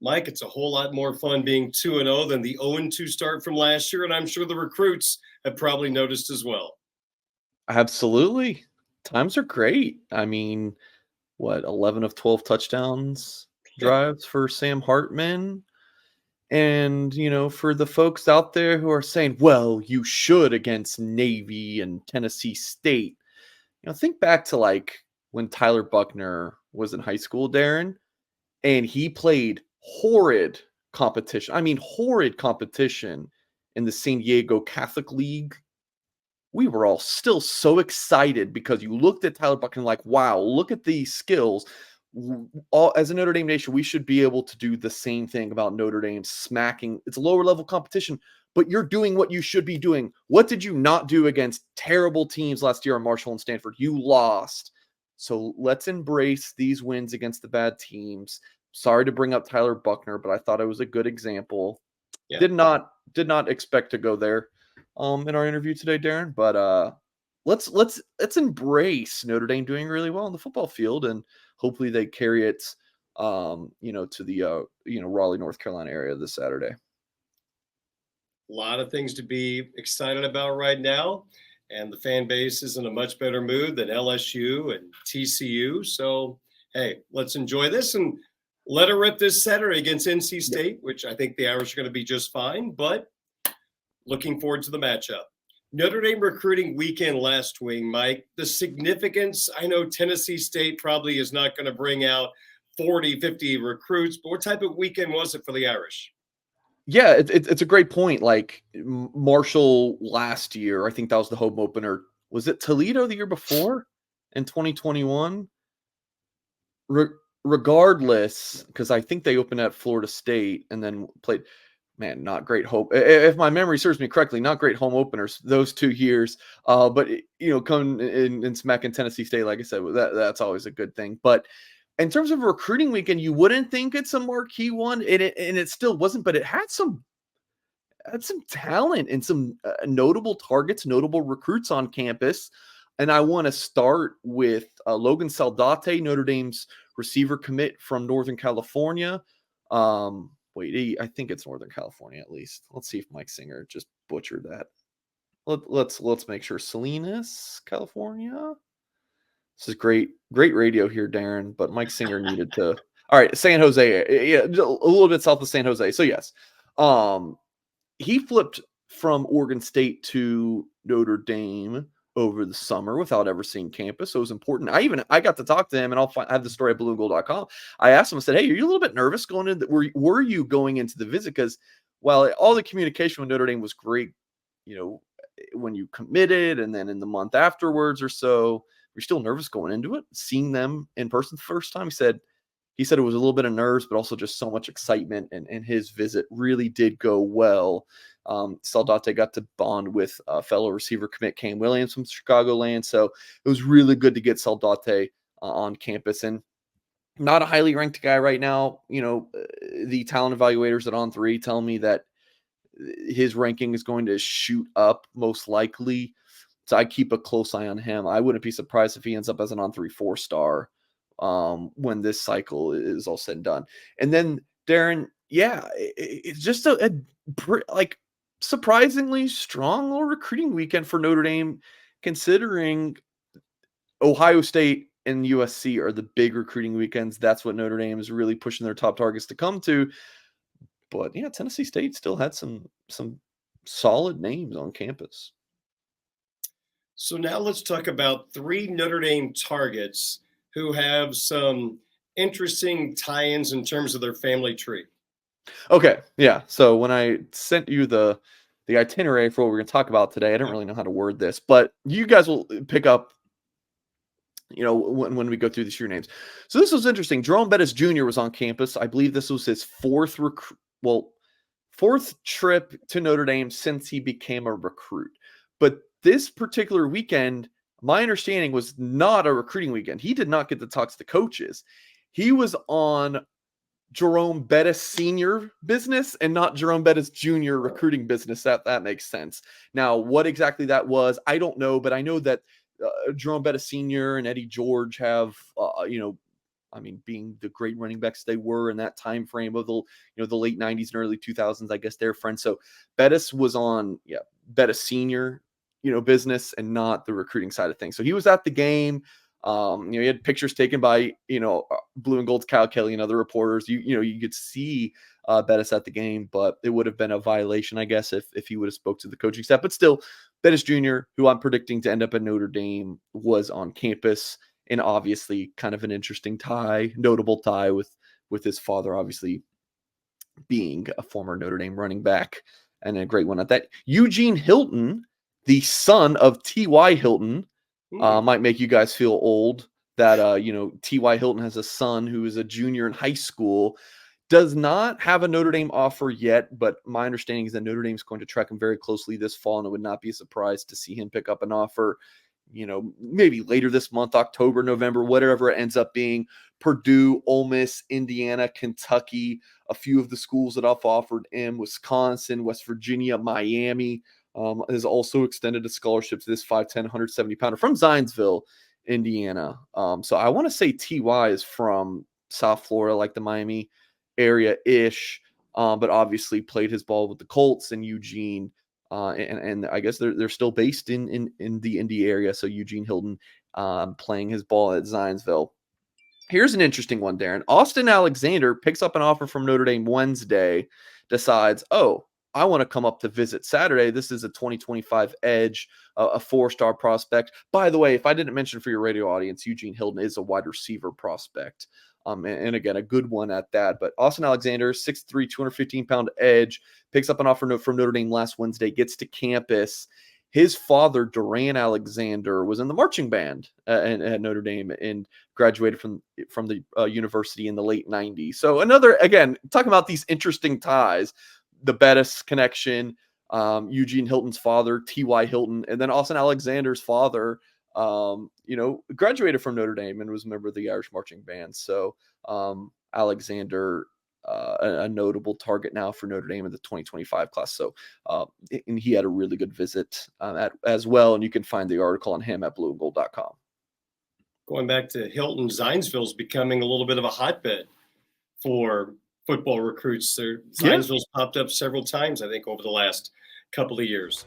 Mike, it's a whole lot more fun being 2-0 than the 0-2 start from last year, and I'm sure the recruits have probably noticed as well. Absolutely. Times are great. I mean, what, 11 of 12 touchdowns drives for Sam Hartman? And, for the folks out there who are saying, well, you should against Navy and Tennessee State, think back to like when Tyler Buckner was in high school, Darren, and he played horrid competition. I mean, horrid competition in the San Diego Catholic League. We were all still so excited because you looked at Tyler Buckner like, wow, look at these skills. All, as a Notre Dame nation, we should be able to do the same thing about Notre Dame smacking. It's a lower level competition, but you're doing what you should be doing. What did you not do against terrible teams last year on Marshall and Stanford? You lost. So let's embrace these wins against the bad teams. Sorry to bring up Tyler Buckner, but I thought it was a good example. Yeah. Did not expect to go there in our interview today, Darren. But let's embrace Notre Dame doing really well on the football field, and hopefully they carry it to the Raleigh, North Carolina area this Saturday. A lot of things to be excited about right now, and the fan base is in a much better mood than LSU and TCU. So, hey, let's enjoy this and let her rip this Saturday against NC State, which I think the Irish are going to be just fine, but looking forward to the matchup. Notre Dame recruiting weekend last week, Mike. The significance, I know Tennessee State probably is not going to bring out 40, 50 recruits, but what type of weekend was it for the Irish? Yeah, it's a great point. Like Marshall last year, I think that was the home opener. Was it Toledo the year before in 2021? Regardless, because I think they opened at Florida State and then played. Man, not great hope. If my memory serves me correctly, not great home openers those 2 years. But coming in smacking Tennessee State, like I said, that's always a good thing. But in terms of recruiting weekend, you wouldn't think it's a marquee one, and it still wasn't. But it had some talent and some notable targets, notable recruits on campus. And I want to start with Logan Saldate, Notre Dame's receiver commit from Northern California. I think it's Northern California at least. Let's see if Mike Singer just butchered that. Let's make sure. Salinas, California. This is great radio here, Darren. But Mike Singer needed to. All right, San Jose. Yeah, a little bit south of San Jose. So yes, he flipped from Oregon State to Notre Dame over the summer without ever seeing campus. So it was important. I got to talk to him, and I have the story at blueandgold.com. I asked him, I said, hey, are you a little bit nervous going in? Were you going into the visit? Because while all the communication with Notre Dame was great, when you committed and then in the month afterwards or so, you're still nervous going into it, seeing them in person the first time. He said it was a little bit of nerves, but also just so much excitement, and his visit really did go well. Saldate got to bond with fellow receiver commit Cam Williams from Chicagoland, so it was really good to get Saldate on campus. And not a highly ranked guy right now. The talent evaluators at On3 tell me that his ranking is going to shoot up most likely. So I keep a close eye on him. I wouldn't be surprised if he ends up as an On3 4-star when this cycle is all said and done. And then Darren, it's just a surprisingly strong little recruiting weekend for Notre Dame, considering Ohio State and USC are the big recruiting weekends. That's what Notre Dame is really pushing their top targets to come to. But yeah, Tennessee State still had some solid names on campus. So now let's talk about 3 Notre Dame targets who have some interesting tie-ins in terms of their family tree. Okay, yeah. So when I sent you the itinerary for what we're going to talk about today, I didn't really know how to word this, but you guys will pick up, when we go through these year names. So this was interesting. Jerome Bettis Jr. was on campus. I believe this was his fourth trip to Notre Dame since he became a recruit. But this particular weekend, my understanding, was not a recruiting weekend. He did not get to talk to the coaches. He was on Jerome Bettis Sr. business and not Jerome Bettis Jr. recruiting business. That makes sense. Now, what exactly that was, I don't know, but I know that Jerome Bettis Sr. and Eddie George have, I mean, being the great running backs they were in that time frame of the late 90s and early 2000s, I guess they're friends. So Bettis was on Bettis senior, business and not the recruiting side of things. So he was at the game. He had pictures taken by, Blue and Gold's Kyle Kelly and other reporters. You could see Bettis at the game, but it would have been a violation, I guess, if he would have spoke to the coaching staff. But still, Bettis Jr., who I'm predicting to end up at Notre Dame, was on campus, and obviously kind of an interesting tie, notable tie with his father, obviously being a former Notre Dame running back, and a great one at that. Eugene Hilton, the son of T.Y. Hilton, might make you guys feel old that, T.Y. Hilton has a son who is a junior in high school, does not have a Notre Dame offer yet, but my understanding is that Notre Dame is going to track him very closely this fall, and it would not be a surprise to see him pick up an offer, maybe later this month, October, November, whatever it ends up being. Purdue, Ole Miss, Indiana, Kentucky, a few of the schools that I've offered him, Wisconsin, West Virginia, Miami, has also extended a scholarship to this 5'10", 170-pounder from Zionsville, Indiana. So I want to say T.Y. is from South Florida, like the Miami area-ish, but obviously played his ball with the Colts and Eugene, and I guess they're still based in the Indy area. So Eugene Hilton playing his ball at Zionsville. Here's an interesting one, Darren. Austin Alexander picks up an offer from Notre Dame Wednesday, decides, I want to come up to visit Saturday. This is a 2025 edge, a 4-star prospect. By the way, if I didn't mention for your radio audience, Eugene Hilton is a wide receiver prospect. And again, a good one at that. But Austin Alexander, 6'3", 215-pound edge, picks up an offer from Notre Dame last Wednesday, gets to campus. His father, Duran Alexander, was in the marching band at Notre Dame and graduated from the university in the late 90s. So another, again, talking about these interesting ties, the Bettis connection, Eugene Hilton's father, T.Y. Hilton, and then Austin Alexander's father, graduated from Notre Dame and was a member of the Irish marching band. So Alexander, a notable target now for Notre Dame in the 2025 class. So, and he had a really good visit as well. And you can find the article on him at blueandgold.com. Going back to Hilton, Zionsville's becoming a little bit of a hotbed for football recruits. Zionsville's popped up several times, I think, over the last couple of years.